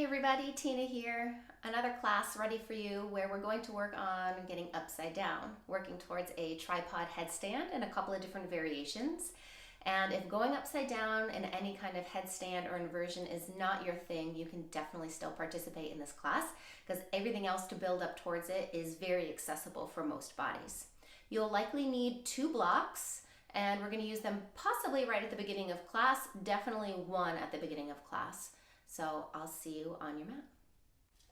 everybody, Tina here. Another class ready for you where we're going to work on getting upside down, working towards a tripod headstand in a couple of different variations. And if going upside down in any kind of headstand or inversion is not your thing, you can definitely still participate in this class because everything else to build up towards it is very accessible for most bodies. You'll likely need 2 blocks, and we're going to use them possibly right at the beginning of class, definitely 1 at the beginning of class. So I'll see you on your mat.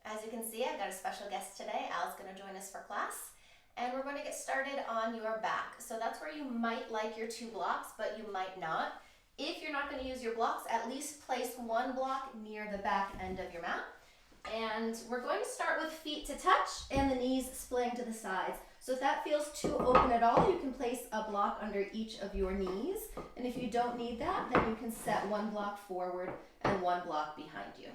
As you can see, I've got a special guest today. Al's going to join us for class, and we're going to get started on your back. So that's where you might like your 2 blocks, but you might not. If you're not going to use your blocks, at least place 1 block near the back end of your mat. And we're going to start with feet to touch and the knees splaying to the sides. So if that feels too open at all, you can place a block under each of your knees. And if you don't need that, then you can set 1 block forward and 1 block behind you.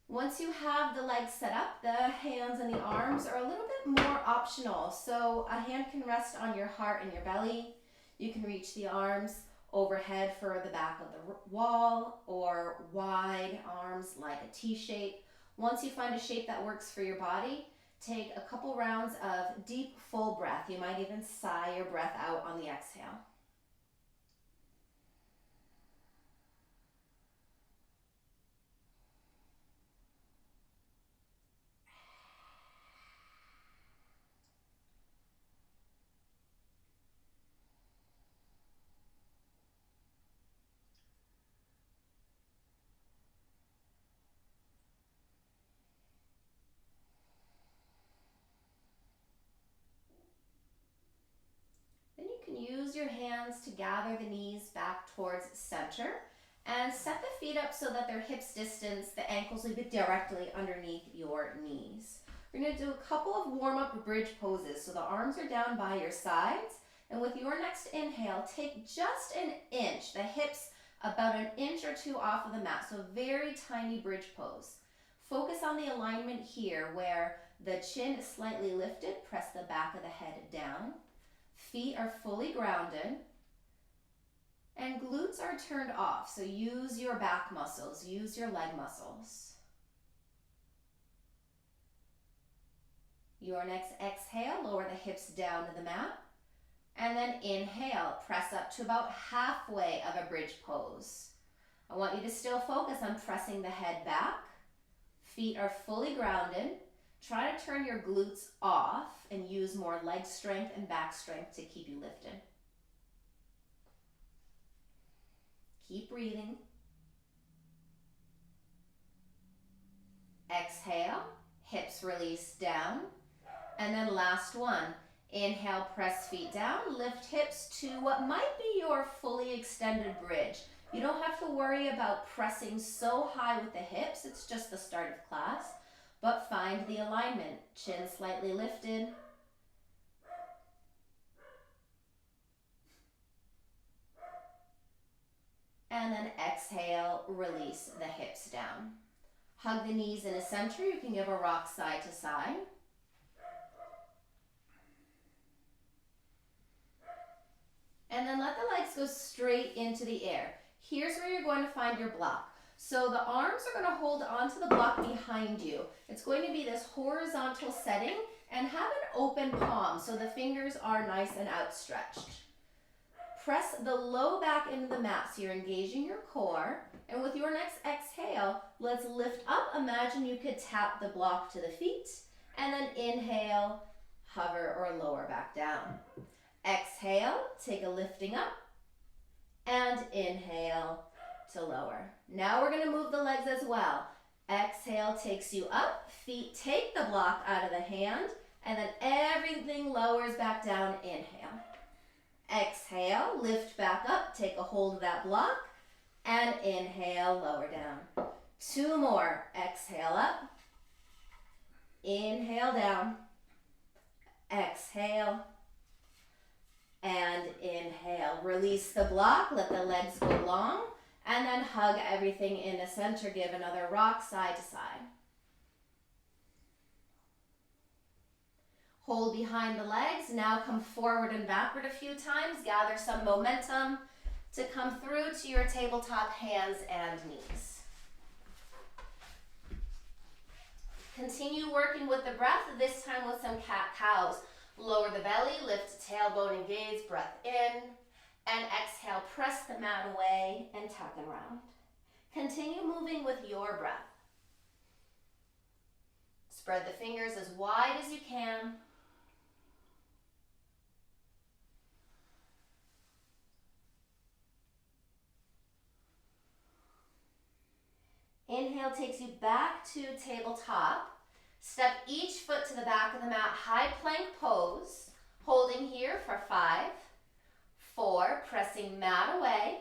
Once you have the legs set up, the hands and the arms are a little bit more optional. So a hand can rest on your heart and your belly. You can reach the arms overhead for the back of the wall or wide arms like a T shape. Once you find a shape that works for your body, take a couple rounds of deep, full breath. You might even sigh your breath out on the exhale. Use your hands to gather the knees back towards center and set the feet up so that they're hips distance. The ankles will be directly underneath your knees. We're going to do a couple of warm-up bridge poses. So the arms are down by your sides, and with your next inhale, take just an inch, the hips about an inch or 2 off of the mat. So very tiny bridge pose. Focus on the alignment here where the chin is slightly lifted. Press the back of the head down. Feet are fully grounded, and glutes are turned off. So use your back muscles, use your leg muscles. Your next exhale, lower the hips down to the mat, and then inhale, press up to about halfway of a bridge pose. I want you to still focus on pressing the head back. Feet are fully grounded. Try to turn your glutes off and use more leg strength and back strength to keep you lifted. Keep breathing. Exhale, hips release down. And then last one, inhale, press feet down, lift hips to what might be your fully extended bridge. You don't have to worry about pressing so high with the hips, it's just the start of class. But find the alignment, chin slightly lifted. And then exhale, release the hips down. Hug the knees in a center. You can give a rock side to side. And then let the legs go straight into the air. Here's where you're going to find your block. So the arms are going to hold onto the block behind you. It's going to be this horizontal setting, and have an open palm so the fingers are nice and outstretched. Press the low back into the mat so you're engaging your core. And with your next exhale, let's lift up. Imagine you could tap the block to the feet, and then inhale, hover or lower back down. Exhale, take a lifting up, and inhale to lower. Now we're going to move the legs as well. Exhale takes you up, feet take the block out of the hand, and then everything lowers back down. Inhale. Exhale, lift back up, take a hold of that block, and inhale, lower down. 2 more. Exhale up, inhale down, exhale, and inhale. Release the block, let the legs go long. And then hug everything in the center. Give another rock side to side. Hold behind the legs. Now come forward and backward a few times. Gather some momentum to come through to your tabletop hands and knees. Continue working with the breath, this time with some cat-cows. Lower the belly, lift tailbone and gaze, breath in, and exhale, press the mat away and tuck and round. Continue moving with your breath. Spread the fingers as wide as you can. Inhale takes you back to tabletop. Step each foot to the back of the mat, high plank pose. Holding here for 5, 4, pressing mat away,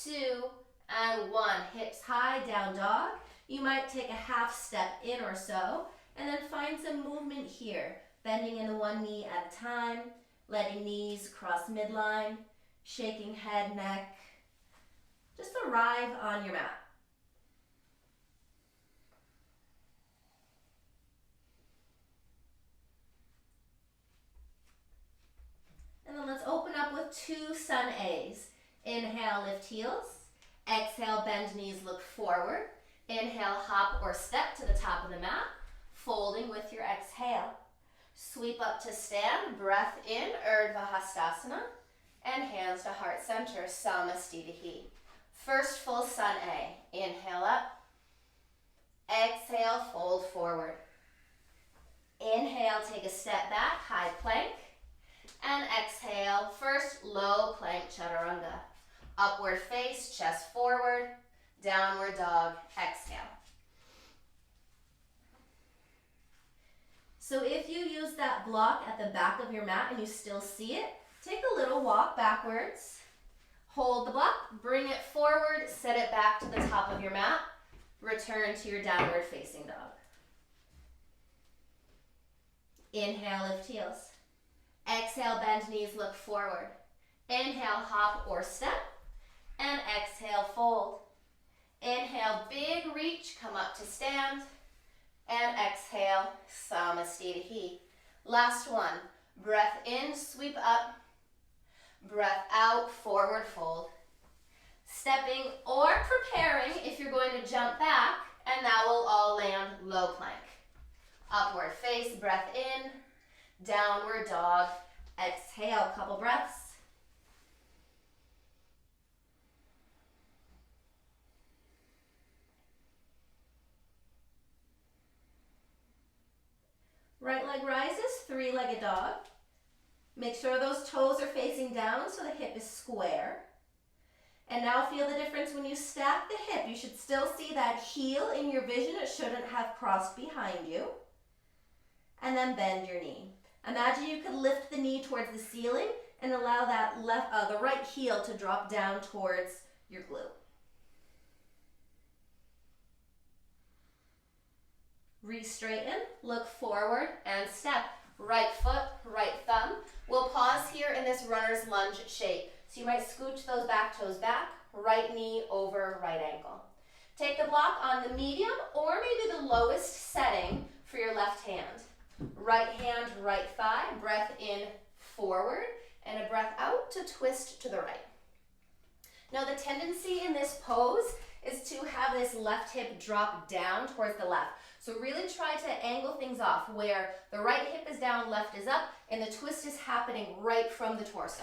2, and 1. Hips high, down dog. You might take a half step in or so, and then find some movement here. Bending in the one knee at a time, letting knees cross midline, shaking head, neck. Just arrive on your mat. And then let's open up with 2 sun A's. Inhale, lift heels. Exhale, bend knees, look forward. Inhale, hop or step to the top of the mat, folding with your exhale. Sweep up to stand, breath in, Urdhva Hastasana, and hands to heart center, Samasthiti. First full sun A. Inhale up. Exhale, fold forward. Inhale, take a step back, high plank. And exhale, first low plank chaturanga. Upward face, chest forward, downward dog, exhale. So if you use that block at the back of your mat and you still see it, take a little walk backwards. Hold the block, bring it forward, set it back to the top of your mat. Return to your downward facing dog. Inhale, lift heels. Exhale, bend knees, look forward. Inhale, hop or step. And exhale, fold. Inhale, big reach, come up to stand. And exhale, Samasthiti. Last one. Breath in, sweep up. Breath out, forward fold. Stepping or preparing if you're going to jump back, and now we'll all land low plank. Upward face, breath in. Downward dog. Exhale, couple breaths. Right leg rises, 3-legged dog. Make sure those toes are facing down so the hip is square. And now feel the difference when you stack the hip. You should still see that heel in your vision. It shouldn't have crossed behind you. And then bend your knee. Imagine you could lift the knee towards the ceiling and allow that the right heel to drop down towards your glute. Re-straighten, look forward and step. Right foot, right thumb. We'll pause here in this runner's lunge shape. So you might scooch those back toes back, right knee over right ankle. Take the block on the medium or maybe the lowest setting for your left hand. Right hand, right thigh, breath in forward, and a breath out to twist to the right. Now the tendency in this pose is to have this left hip drop down towards the left. So really try to angle things off where the right hip is down, left is up, and the twist is happening right from the torso.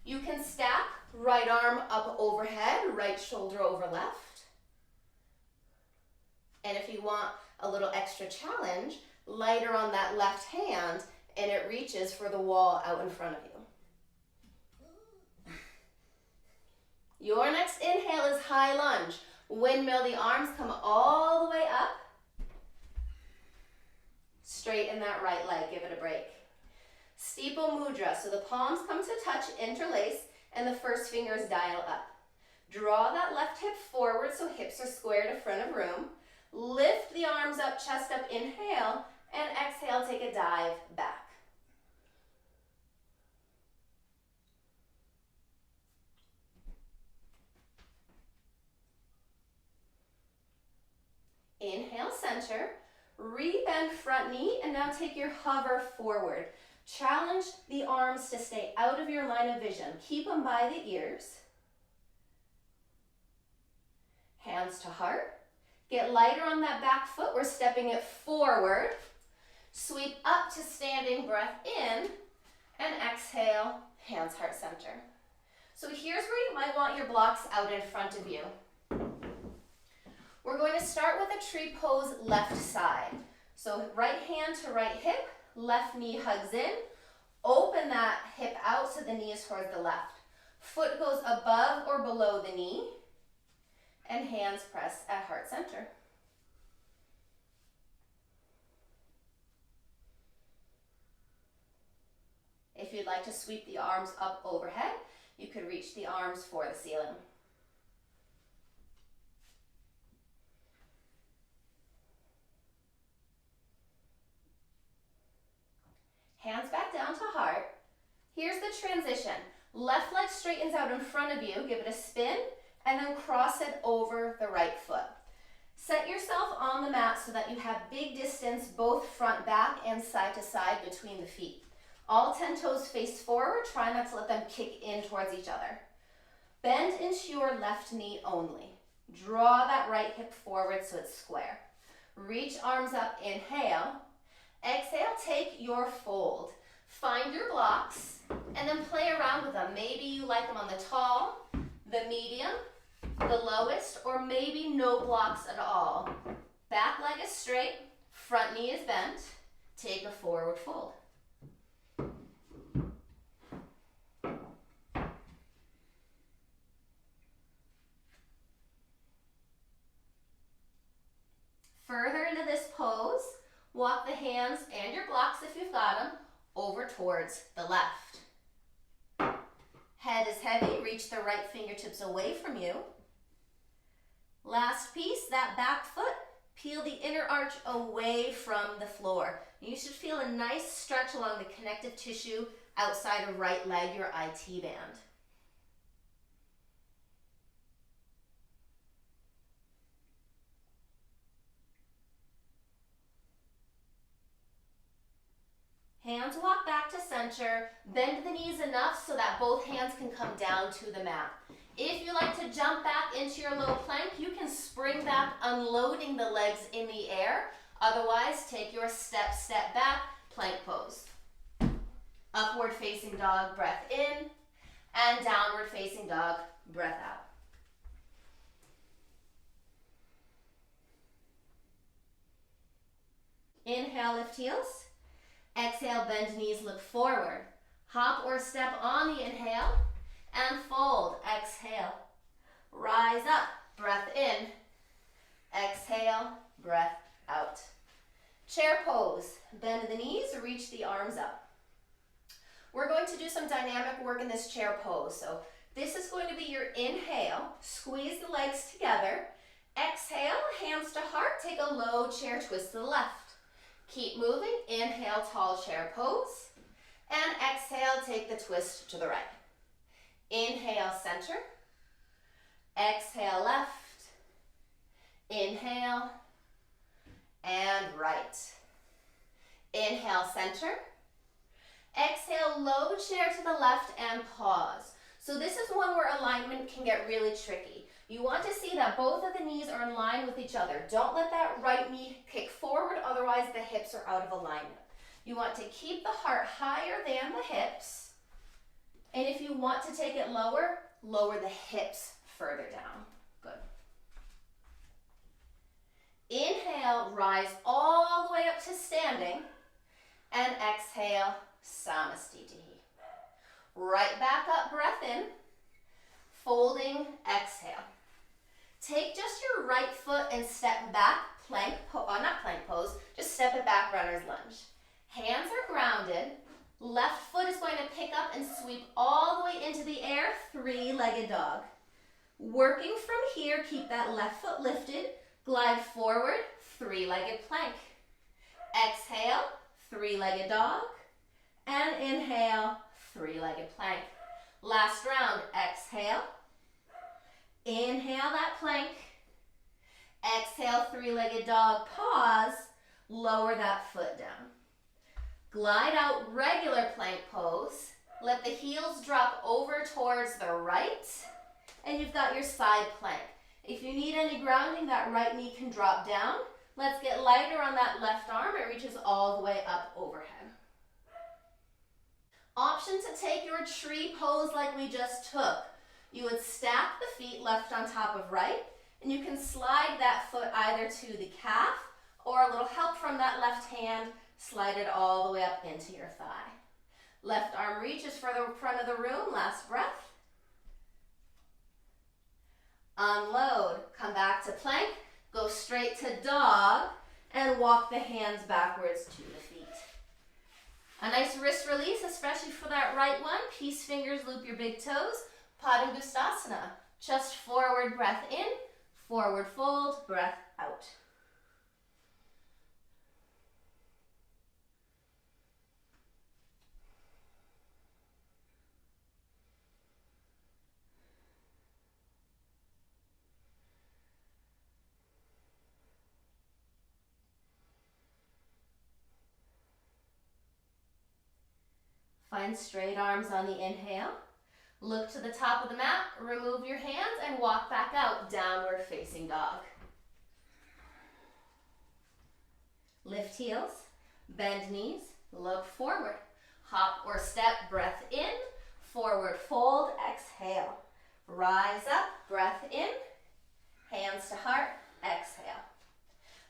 You can stack right arm up overhead, right shoulder over left. And if you want a little extra challenge, lighter on that left hand, and it reaches for the wall out in front of you. Your next inhale is high lunge. Windmill the arms, come all the way up. Straighten that right leg, give it a break. Steeple mudra, so the palms come to touch, interlace, and the first fingers dial up. Draw that left hip forward so hips are square to front of room. Lift the arms up, chest up, inhale, and exhale, take a dive back. Inhale, center, re-bend front knee, and now take your hover forward. Challenge the arms to stay out of your line of vision. Keep them by the ears. Hands to heart. Get lighter on that back foot. We're stepping it forward. Sweep up to standing, breath in, and exhale, hands heart center. So here's where you might want your blocks out in front of you. We're going to start with a tree pose left side. So right hand to right hip, left knee hugs in. Open that hip out so the knee is toward the left. Foot goes above or below the knee, and hands press at heart center. If you'd like to sweep the arms up overhead, you could reach the arms for the ceiling. Hands back down to heart. Here's the transition. Left leg straightens out in front of you, give it a spin, and then cross it over the right foot. Set yourself on the mat so that you have big distance both front, back, and side to side between the feet. All 10 toes face forward, try not to let them kick in towards each other. Bend into your left knee only. Draw that right hip forward so it's square. Reach arms up, inhale. Exhale, take your fold. Find your blocks and then play around with them. Maybe you like them on the tall, the medium, the lowest, or maybe no blocks at all. Back leg is straight, front knee is bent. Take a forward fold. Further into this pose, walk the hands and your blocks, if you've got them, over towards the left. Head is heavy, reach the right fingertips away from you. Last piece, that back foot, peel the inner arch away from the floor. You should feel a nice stretch along the connective tissue outside of right leg, your IT band. Hands walk back to center, bend the knees enough so that both hands can come down to the mat. If you like to jump back into your low plank, you can spring back, unloading the legs in the air. Otherwise, take your step back, plank pose. Upward facing dog, breath in, and downward facing dog, breath out. Inhale, lift heels. Exhale, bend knees, look forward. Hop or step on the inhale and fold. Exhale. Rise up, breath in. Exhale, breath out. Chair pose. Bend the knees, reach the arms up. We're going to do some dynamic work in this chair pose. So this is going to be your inhale. Squeeze the legs together. Exhale, hands to heart. Take a low chair twist to the left. Keep moving. Inhale, tall chair pose. And exhale, take the twist to the right. Inhale, center. Exhale, left. Inhale, and right. Inhale, center. Exhale, low chair to the left and pause. So this is one where alignment can get really tricky. You want to see that both of the knees are in line with each other. Don't let that right knee kick forward, otherwise the hips are out of alignment. You want to keep the heart higher than the hips. And if you want to take it lower, lower the hips further down. Good. Inhale, rise all the way up to standing. And exhale, Samastitihi. Right back up, breath in. Folding, exhale. Take just your right foot and step back, not plank pose, just step it back, runner's lunge. Hands are grounded. Left foot is going to pick up and sweep all the way into the air, three-legged dog. Working from here, keep that left foot lifted, glide forward, three-legged plank. Exhale, three-legged dog, and inhale, three-legged plank. Last round, exhale. Inhale that plank. Exhale, three-legged dog, pause, lower that foot down. Glide out, regular plank pose. Let the heels drop over towards the right, and you've got your side plank. If you need any grounding, that right knee can drop down. Let's get lighter on that left arm. It reaches all the way up overhead. Option to take your tree pose like we just took. You would stack the feet left on top of right, and you can slide that foot either to the calf or a little help from that left hand, slide it all the way up into your thigh. Left arm reaches for the front of the room, last breath. Unload, come back to plank, go straight to dog, and walk the hands backwards to the feet. A nice wrist release, especially for that right one. Peace fingers, loop your big toes. Padangusthasana. Chest forward, breath in. Forward fold, breath out. Find straight arms on the inhale. Look to the top of the mat, remove your hands, and walk back out, downward facing dog. Lift heels, bend knees, look forward. Hop or step, breath in, forward fold, exhale. Rise up, breath in, hands to heart, exhale.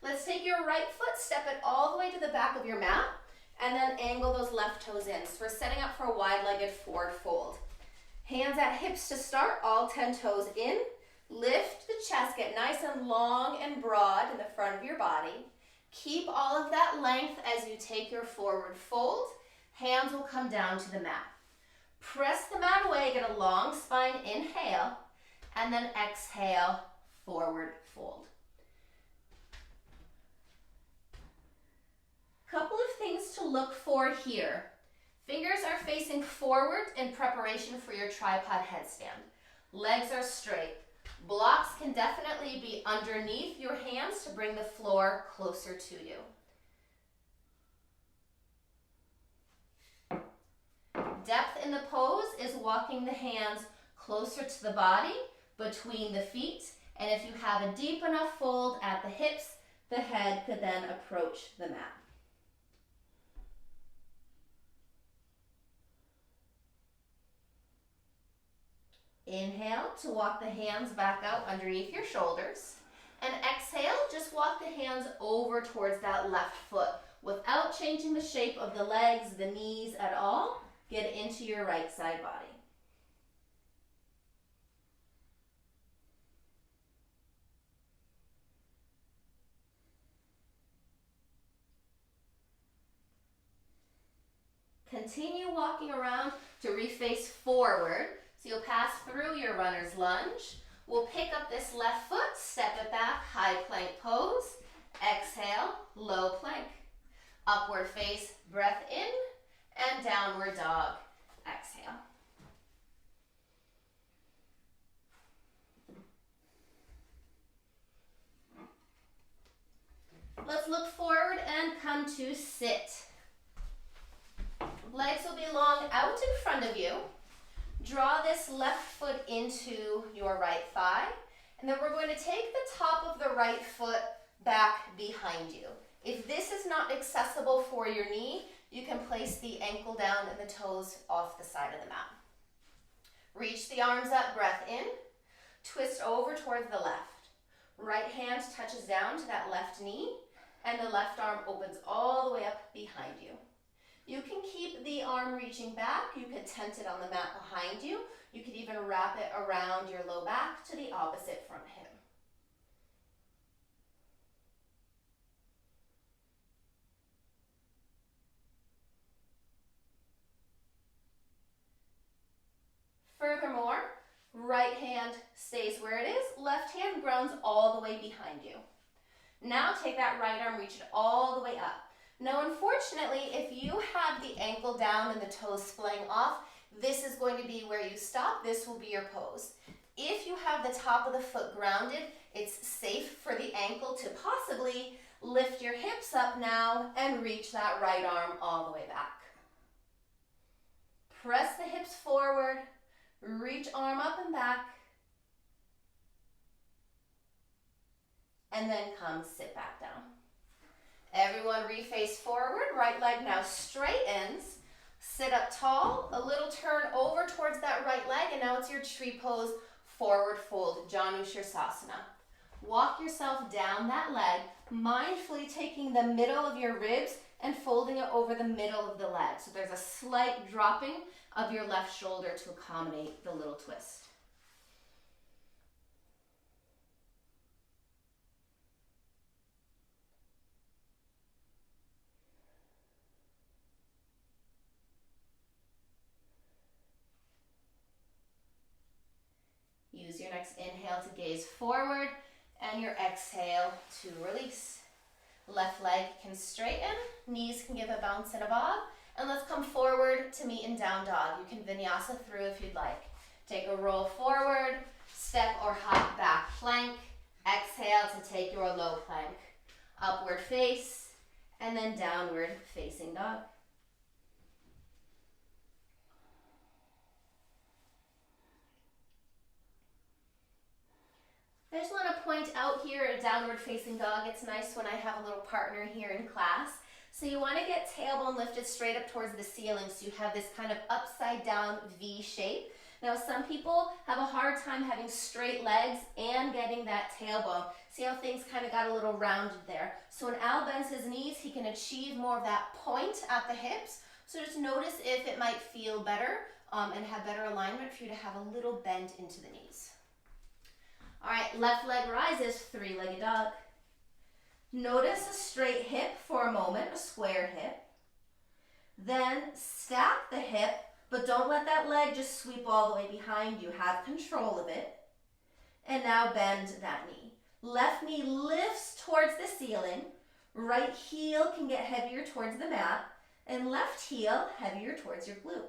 Let's take your right foot, step it all the way to the back of your mat, and then angle those left toes in. So we're setting up for a wide-legged forward fold. Hands at hips to start, all 10 toes in. Lift the chest, get nice and long and broad in the front of your body. Keep all of that length as you take your forward fold. Hands will come down to the mat. Press the mat away, get a long spine, inhale, and then exhale, forward fold. Couple of things to look for here. Fingers are facing forward in preparation for your tripod headstand. Legs are straight. Blocks can definitely be underneath your hands to bring the floor closer to you. Depth in the pose is walking the hands closer to the body, between the feet, and if you have a deep enough fold at the hips, the head could then approach the mat. Inhale to walk the hands back out underneath your shoulders. And exhale, just walk the hands over towards that left foot without changing the shape of the legs, the knees at all. Get into your right side body. Continue walking around to reface forward. So you'll pass through your runner's lunge. We'll pick up this left foot, step it back, high plank pose. Exhale, low plank. Upward face, breath in, and downward dog. Exhale. Let's look forward and come to sit. Legs will be long out in front of you. Draw this left foot into your right thigh, and then we're going to take the top of the right foot back behind you. If this is not accessible for your knee, you can place the ankle down and the toes off the side of the mat. Reach the arms up, breath in, twist over towards the left. Right hand touches down to that left knee, and the left arm opens all the way up behind you. You can keep the arm reaching back. You could tent it on the mat behind you. You could even wrap it around your low back to the opposite front hip. Furthermore, right hand stays where it is. Left hand grounds all the way behind you. Now take that right arm, reach it all the way up. Now, unfortunately, if you have the ankle down and the toes splaying off, this is going to be where you stop. This will be your pose. If you have the top of the foot grounded, it's safe for the ankle to possibly lift your hips up now and reach that right arm all the way back. Press the hips forward, reach arm up and back. and then come sit back down. Everyone reface forward, right leg now straightens. Sit up tall, a little turn over towards that right leg, and now it's your tree pose, forward fold, Janu Shirsasana. Walk yourself down that leg, mindfully taking the middle of your ribs and folding it over the middle of the leg. So there's a slight dropping of your left shoulder to accommodate the little twist. Use your next inhale to gaze forward and your exhale to release. Left leg can straighten, knees can give a bounce and a bob, and let's come forward to meet in down dog. You can vinyasa through if you'd like. Take a roll forward, step or hop back plank, exhale to take your low plank. Upward face, and then downward facing dog. I just want to point out here at downward facing dog, it's nice when I have a little partner here in class. So you want to get tailbone lifted straight up towards the ceiling so you have this kind of upside down V shape. Now some people have a hard time having straight legs and getting that tailbone. See how things kind of got a little rounded there. So when Al bends his knees, he can achieve more of that point at the hips. So just notice if it might feel better and have better alignment for you to have a little bend into the knees. All right, left leg rises, three-legged dog. Notice a straight hip for a moment, a square hip. Then stack the hip, but don't let that leg just sweep all the way behind you. Have control of it. And now bend that knee. Left knee lifts towards the ceiling. Right heel can get heavier towards the mat. And left heel heavier towards your glute.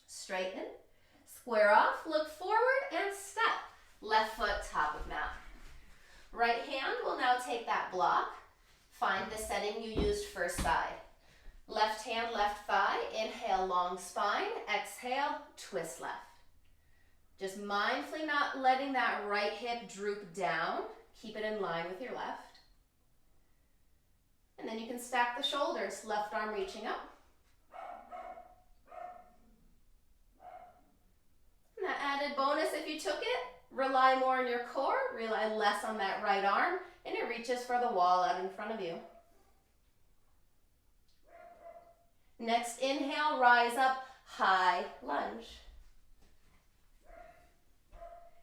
Straighten, square off, look forward, and step. Left foot, top of mat. Right hand will now take that block. Find the setting you used first side. Left hand, left thigh. Inhale, long spine. Exhale, twist left. Just mindfully not letting that right hip droop down. Keep it in line with your left. And then you can stack the shoulders. Left arm reaching up. That added bonus, if you took it, rely more on your core, rely less on that right arm, and it reaches for the wall out in front of you. Next inhale, rise up, high lunge.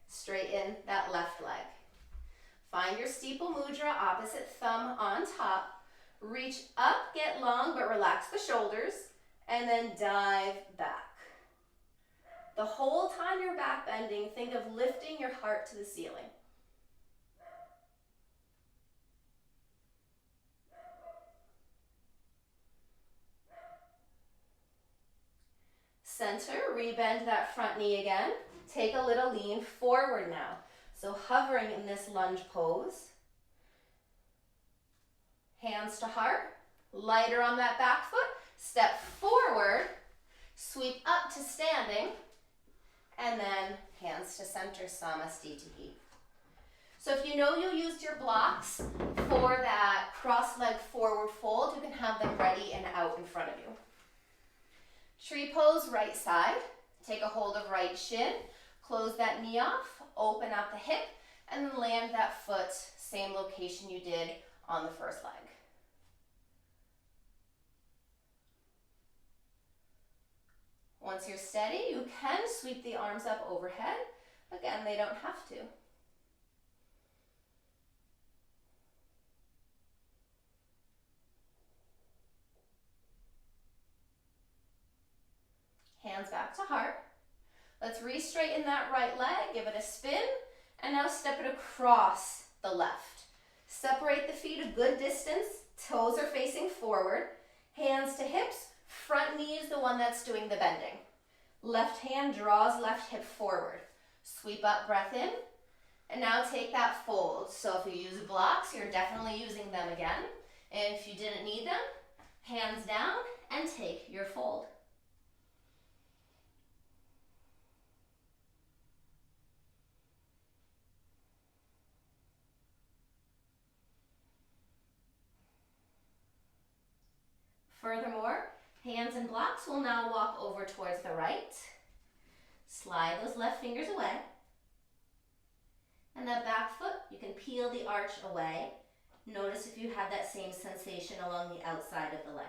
Straighten that left leg. Find your steeple mudra, opposite thumb on top. Reach up, get long, but relax the shoulders, and then dive back. The whole time you're back bending, think of lifting your heart to the ceiling. Center, rebend that front knee again. Take a little lean forward now. So hovering in this lunge pose. Hands to heart, lighter on that back foot. Step forward, sweep up to standing. And then hands to center, Samastitihi. So if you know you used your blocks for that cross leg forward fold, you can have them ready and out in front of you. Tree pose, right side. Take a hold of right shin. Close that knee off, open out the hip, and then land that foot, same location you did on the first leg. Once you're steady, you can sweep the arms up overhead. Again, they don't have to. Hands back to heart. Let's re-straighten that right leg, give it a spin, and now step it across the left. Separate the feet a good distance, toes are facing forward, hands to hips, front knee is the one that's doing the bending. Left hand draws left hip forward. Sweep up, breath in, and now take that fold. So if you use blocks, you're definitely using them again. And if you didn't need them, hands down and take your fold. Furthermore, hands and blocks will now walk over towards the right. Slide those left fingers away. And that back foot, you can peel the arch away. Notice if you have that same sensation along the outside of the leg.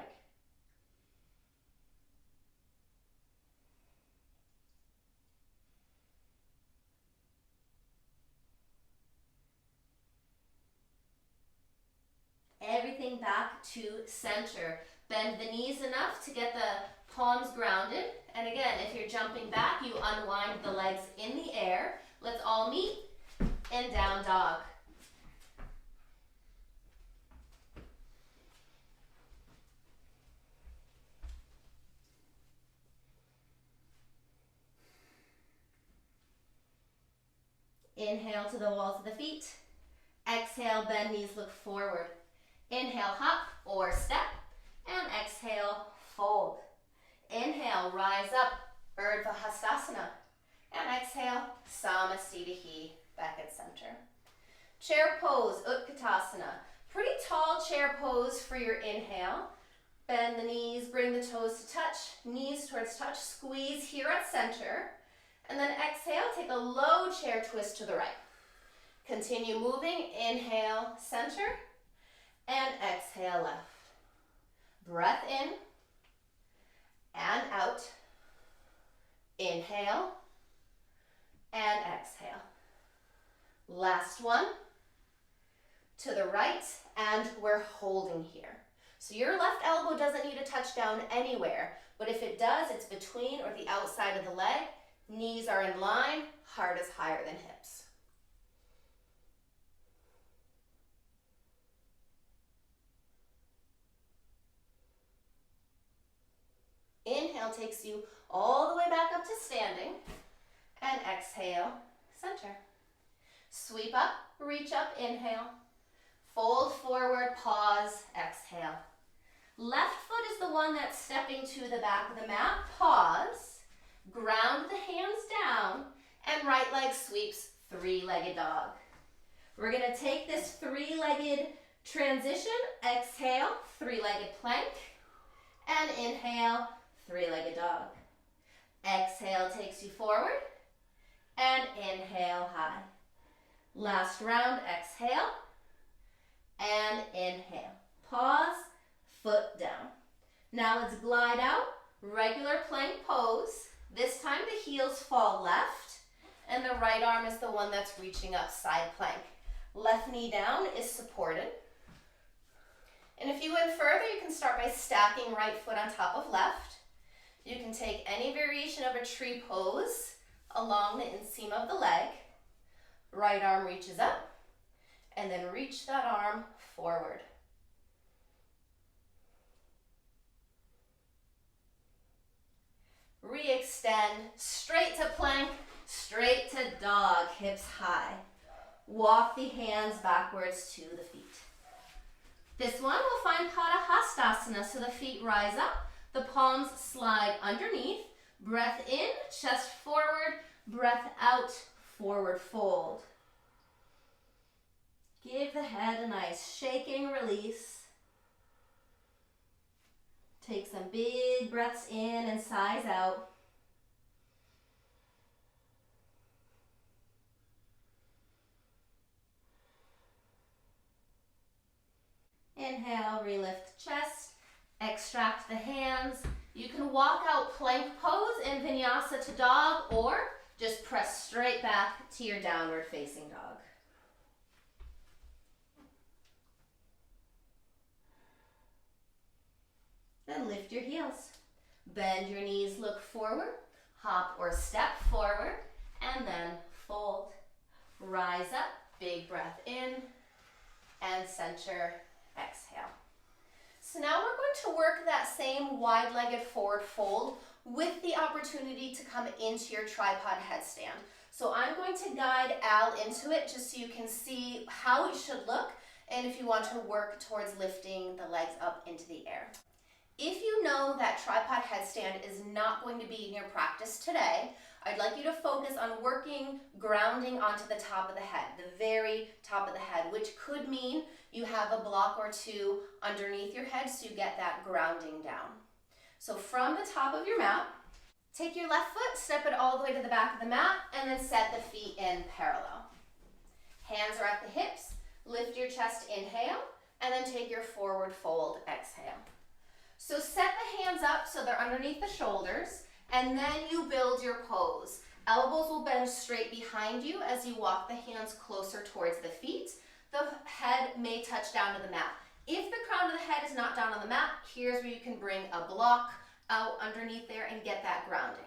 Everything back to center. Bend the knees enough to get the palms grounded. And again, if you're jumping back, you unwind the legs in the air. Let's all meet in down dog. Inhale to the walls of the feet. Exhale, bend knees, look forward. Inhale, hop or step. And exhale, fold. Inhale, rise up, Urdhva Hastasana. And exhale, Samasthiti, back at center. Chair pose, Utkatasana. Pretty tall chair pose for your inhale. Bend the knees, bring the toes to touch, knees towards touch, squeeze here at center. And then exhale, take a low chair twist to the right. Continue moving, inhale, center, and exhale, left. Breath in and out. Inhale and exhale. Last one. To the right, and we're holding here. So your left elbow doesn't need to touch down anywhere, but if it does, it's between or the outside of the leg. Knees are in line, heart is higher than hips. Inhale takes you all the way back up to standing, and exhale, center. Sweep up, reach up, inhale. Fold forward, pause, exhale. Left foot is the one that's stepping to the back of the mat, pause. Ground the hands down, and right leg sweeps, three-legged dog. We're gonna take this three-legged transition, exhale, three-legged plank, and inhale, three-legged dog. Exhale takes you forward, and inhale high. Last round, exhale, and inhale. Pause, foot down. Now let's glide out, regular plank pose. This time the heels fall left, and the right arm is the one that's reaching up, side plank. Left knee down is supported. And if you went further, you can start by stacking right foot on top of left. You can take any variation of a tree pose along the inseam of the leg. Right arm reaches up, and then reach that arm forward. Re-extend, straight to plank, straight to dog, hips high. Walk the hands backwards to the feet. This one we'll find Pada Hastasana, so the feet rise up, the palms slide underneath. Breath in, chest forward, breath out, forward fold. Give the head a nice shaking release. Take some big breaths in and sighs out. Inhale, relift chest, extract the hands. You can walk out plank pose in vinyasa to dog, or just press straight back to your downward facing dog. Then lift your heels. Bend your knees, look forward, hop or step forward, and then fold. Rise up, big breath in, and center, exhale. So now we're going to work that same wide-legged forward fold with the opportunity to come into your tripod headstand. So I'm going to guide Al into it just so you can see how it should look, and if you want to work towards lifting the legs up into the air. If you know that tripod headstand is not going to be in your practice today, I'd like you to focus on working grounding onto the top of the head, the very top of the head, which could mean you have a block or two underneath your head so you get that grounding down. So from the top of your mat, take your left foot, step it all the way to the back of the mat, and then set the feet in parallel. Hands are at the hips, lift your chest, inhale, and then take your forward fold, exhale. So set the hands up so they're underneath the shoulders, and then you build your pose. Elbows will bend straight behind you as you walk the hands closer towards the feet. The head may touch down to the mat. If the crown of the head is not down on the mat, here's where you can bring a block out underneath there and get that grounding.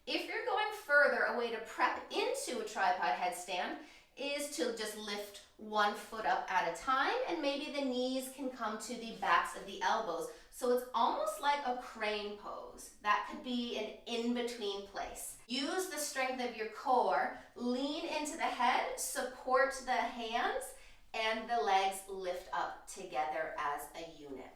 If you're going further, a way to prep into a tripod headstand is to just lift one foot up at a time, and maybe the knees can come to the backs of the elbows. So it's almost like a crane pose. That could be an in-between place. Use the strength of your core, lean into the head, support the hands, and the legs lift up together as a unit.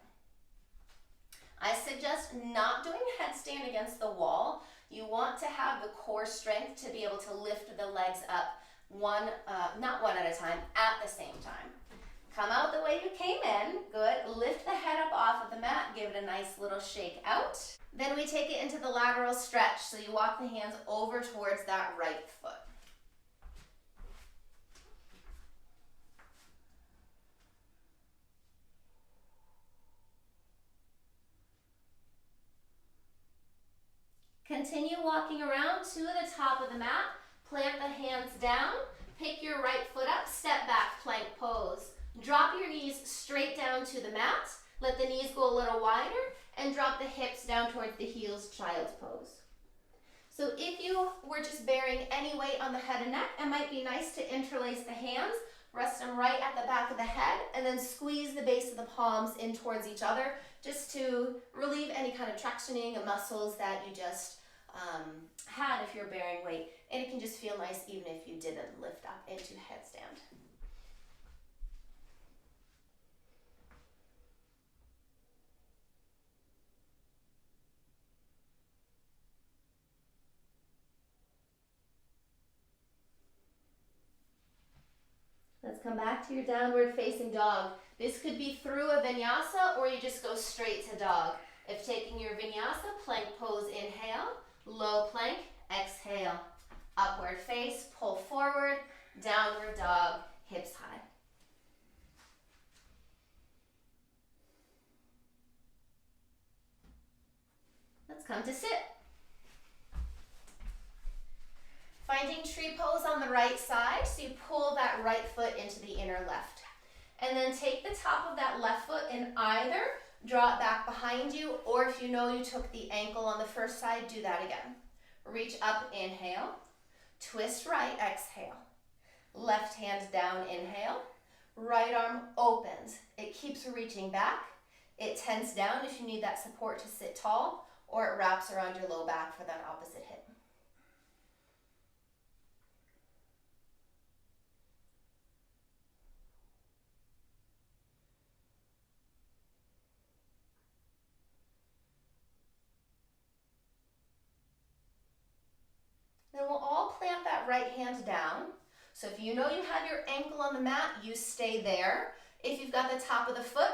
I suggest not doing headstand against the wall. You want to have the core strength to be able to lift the legs up not one at a time, at the same time. Come out the way you came in, good. Lift the head up off of the mat, give it a nice little shake out. Then we take it into the lateral stretch, so you walk the hands over towards that right foot. Continue walking around to the top of the mat, plant the hands down, pick your right foot up, step back, plank pose. Drop your knees straight down to the mat, let the knees go a little wider, and drop the hips down towards the heels, child's pose. So if you were just bearing any weight on the head and neck, it might be nice to interlace the hands, rest them right at the back of the head, and then squeeze the base of the palms in towards each other, just to relieve any kind of tractioning of muscles that you just had if you're bearing weight. And it can just feel nice even if you didn't lift up into headstand. Let's come back to your downward facing dog. This could be through a vinyasa, or you just go straight to dog. If taking your vinyasa, plank pose, inhale, low plank, exhale. Upward face, pull forward, downward dog, hips high. Let's come to sit. Finding tree pose on the right side, so you pull that right foot into the inner left. And then take the top of that left foot and either draw it back behind you, or if you know you took the ankle on the first side, do that again. Reach up, inhale. Twist right, exhale. Left hand down, inhale. Right arm opens. It keeps reaching back. It tense down if you need that support to sit tall, or it wraps around your low back for that opposite hip. Then we'll all plant that right hand down. So if you know you have your ankle on the mat, you stay there. If you've got the top of the foot,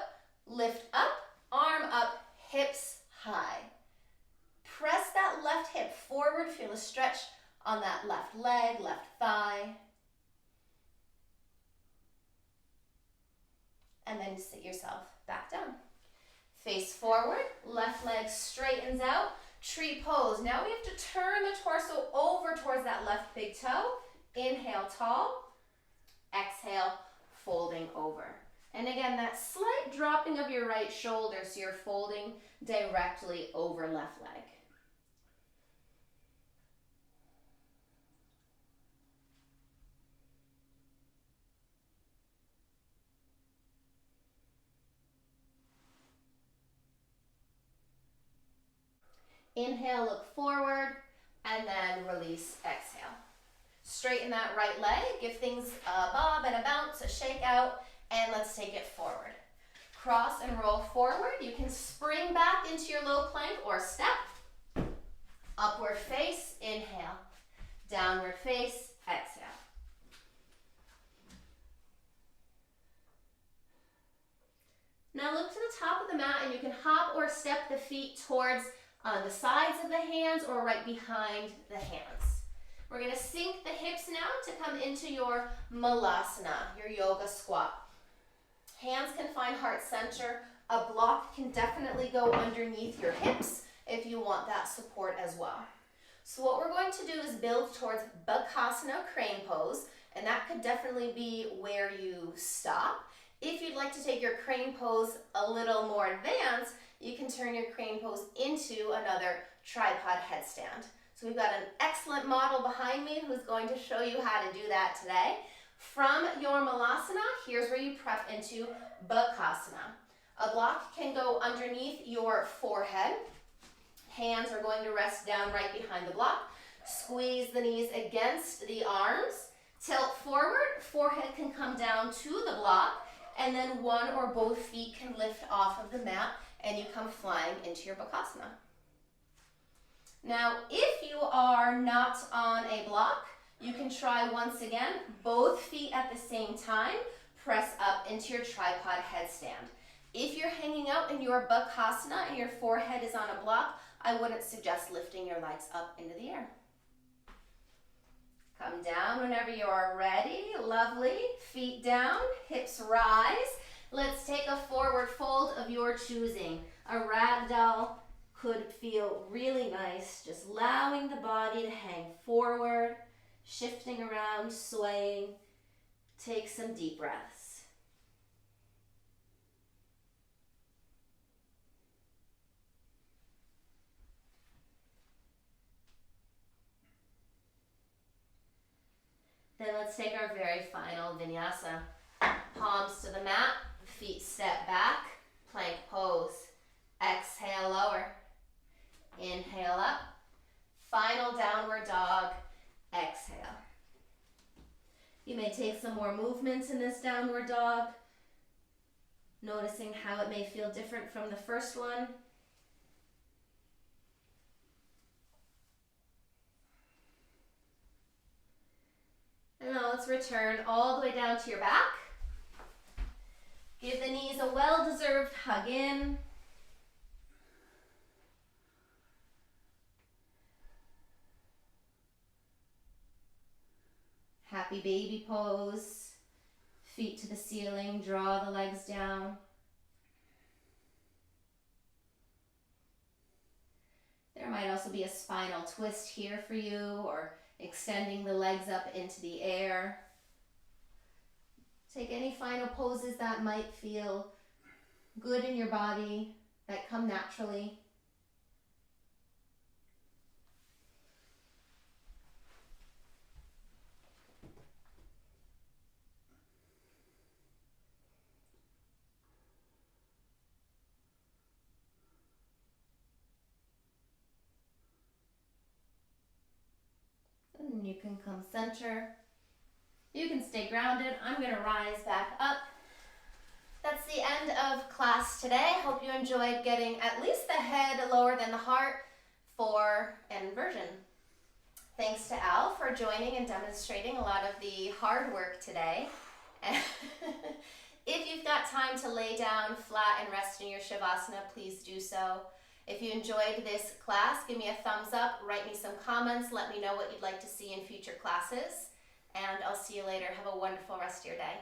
lift up, arm up, hips high. Press that left hip forward, feel a stretch on that left leg, left thigh. And then sit yourself back down. Face forward, left leg straightens out. Tree pose. Now we have to turn the torso over towards that left big toe. Inhale, tall. Exhale, folding over. And again, that slight dropping of your right shoulder, so you're folding directly over left leg. Inhale, look forward, and then release, exhale. Straighten that right leg, give things a bob and a bounce, a shake out, and let's take it forward. Cross and roll forward. You can spring back into your low plank or step. Upward face, inhale. Downward face, exhale. Now look to the top of the mat and you can hop or step the feet towards the sides of the hands or right behind the hands. We're going to sink the hips now to come into your malasana, your yoga squat. Hands can find heart center. A block can definitely go underneath your hips if you want that support as well. So what we're going to do is build towards Bakasana, crane pose, and that could definitely be where you stop. If you'd like to take your crane pose a little more advanced, you can turn your crane pose into another tripod headstand. So we've got an excellent model behind me who's going to show you how to do that today. From your malasana, here's where you prep into Bakasana. A block can go underneath your forehead. Hands are going to rest down right behind the block. Squeeze the knees against the arms. Tilt forward, forehead can come down to the block, and then one or both feet can lift off of the mat and you come flying into your Bakasana. Now, if you are not on a block, you can try once again, both feet at the same time, press up into your tripod headstand. If you're hanging out in your Bakasana and your forehead is on a block, I wouldn't suggest lifting your legs up into the air. Come down whenever you are ready. Lovely. Feet down, hips rise. Let's take a forward fold of your choosing. A ragdoll could feel really nice, just allowing the body to hang forward, shifting around, swaying. Take some deep breaths. Then let's take our very final vinyasa. Palms to the mat, feet step back, plank pose. Exhale, lower. Inhale up. Final downward dog. Exhale. You may take some more movements in this downward dog, noticing how it may feel different from the first one. And now let's return all the way down to your back. Give the knees a well-deserved hug in. Happy baby pose. Feet to the ceiling, draw the legs down. There might also be a spinal twist here for you, or extending the legs up into the air. Take any final poses that might feel good in your body, that come naturally. And you can come center. You can stay grounded. I'm going to rise back up. That's the end of class today. Hope you enjoyed getting at least the head lower than the heart for an inversion. Thanks to Al for joining and demonstrating a lot of the hard work today. If you've got time to lay down flat and rest in your Shavasana, please do so. If you enjoyed this class, give me a thumbs up, write me some comments, let me know what you'd like to see in future classes, and I'll see you later. Have a wonderful rest of your day.